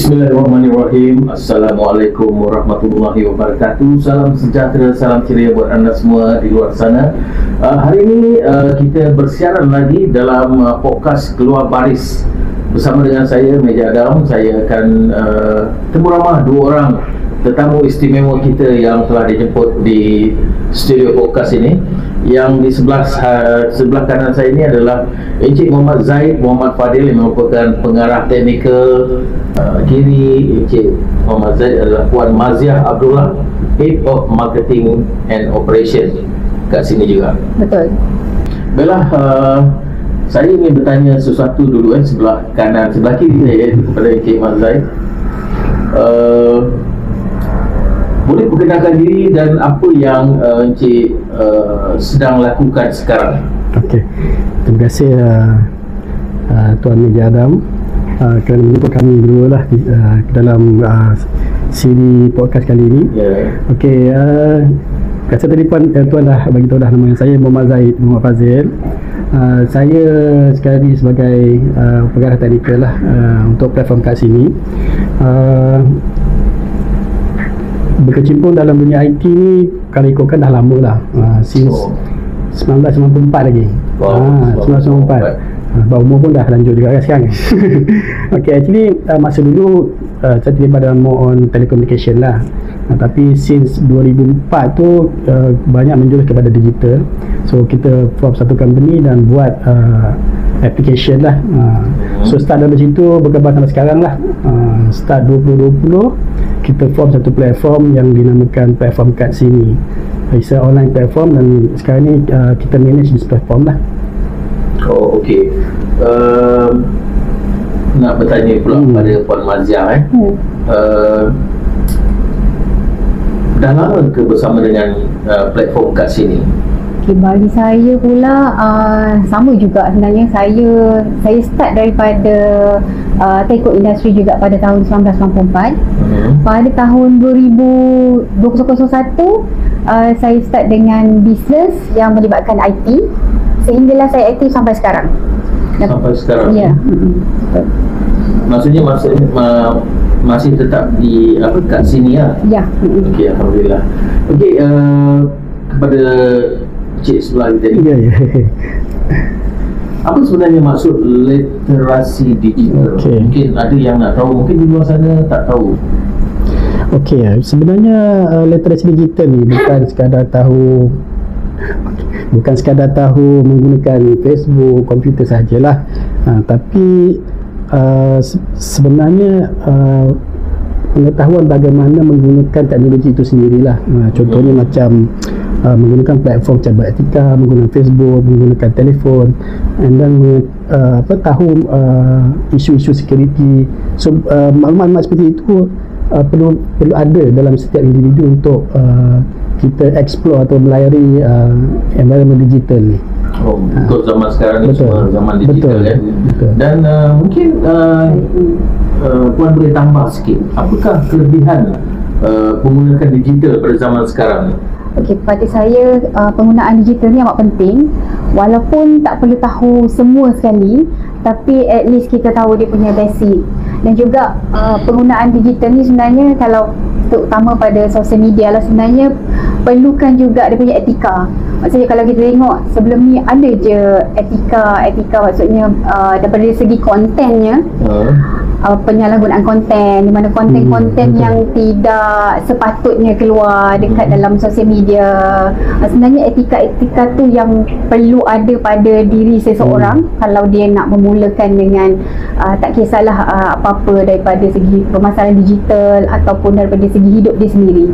Bismillahirrahmanirrahim. Assalamualaikum warahmatullahi wabarakatuh. Salam sejahtera, salam ceria buat anda semua di luar sana. Hari ini kita bersiaran lagi dalam podcast Keluar Baris bersama dengan saya, Meja Adam. Saya akan temu ramah dua orang tetamu istimewa kita yang telah dijemput di studio podcast ini. Yang di sebelah kanan saya ini adalah Encik Muhammad Zaid Muhammad Fadil yang merupakan pengarah teknikal. Kiri Encik Muhammad Zaid adalah Puan Maziah Abdullah, Head of Marketing and Operation kat sini juga. Betul. Baiklah, saya ingin bertanya sesuatu dulu sebelah kanan, sebelah kiri saya kepada Encik Muhammad Zaid. Boleh perkenalkan diri dan apa yang Encik sedang lakukan sekarang? Okey, terima kasih Tuan Meja Adam kerana menjemput kami berdua lah dalam siri podcast kali ini. Okey, rasa tadi Tuan dah bagi tahu dah nama saya, Muhammad Zaid Muhammad Fazil. Saya sekali sebagai pengarah teknikal lah untuk platform kat sini. Berkecimpung dalam dunia IT ni kalau ikutkan dah lama lah, since 1994 lagi. 1994. Umur pun dah lanjut juga kan sekarang. Okay, actually masa dulu saya terlibat dalam more on telecommunication lah, tapi since 2004 tu banyak menjurus kepada digital. So kita form satu company dan buat application lah. So start dari situ berkembang sampai sekarang lah. Start 2020 kita form satu platform yang dinamakan platform kat sini. It's an online platform dan sekarang ni kita manage this platform lah. Oh, okey. Nak bertanya pula pada Puan Maziah dah lama ke bersama dengan platform kat sini? Okay, bagi saya pula sama juga sebenarnya. Saya start daripada telco industri juga pada tahun 1994. Pada tahun 2021 saya start dengan bisnes yang melibatkan IT, sehinggalah saya aktif sampai sekarang. Sampai sekarang? Ya. Maksudnya masih tetap di kat sini lah? Ya. Okey, alhamdulillah. Okey, kepada Cik sebelah kita ni, apa sebenarnya maksud literasi digital? Mungkin ada yang nak tahu, mungkin di luar sana tak tahu. Okey, sebenarnya literasi digital ni bukan sekadar tahu menggunakan Facebook, komputer sahajalah, tapi sebenarnya pengetahuan bagaimana menggunakan teknologi itu sendirilah. Contohnya macam menggunakan platform cabar etika, menggunakan Facebook, menggunakan telefon, dan tahu isu-isu security. So maklumat seperti itu perlu ada dalam setiap individu untuk kita explore atau melayari environment digital ni. Untuk zaman sekarang ni semua zaman digital. Betul. Dan mungkin Puan boleh tambah sikit, apakah kelebihan menggunakan digital pada zaman sekarang ni? Okey, pada saya penggunaan digital ni amat penting. Walaupun tak perlu tahu semua sekali, tapi at least kita tahu dia punya basic. Dan juga penggunaan digital ni sebenarnya, kalau terutama pada sosial media lah, sebenarnya perlukan juga dia punya etika. Maksudnya kalau kita tengok sebelum ni ada je etika maksudnya daripada segi kontennya, penyalahgunaan konten, di mana konten-konten yang tidak sepatutnya keluar dekat dalam sosial media. Sebenarnya etika tu yang perlu ada pada diri seseorang kalau dia nak memulakan dengan tak kisahlah apa-apa daripada segi permasalahan digital ataupun daripada segi hidup dia sendiri.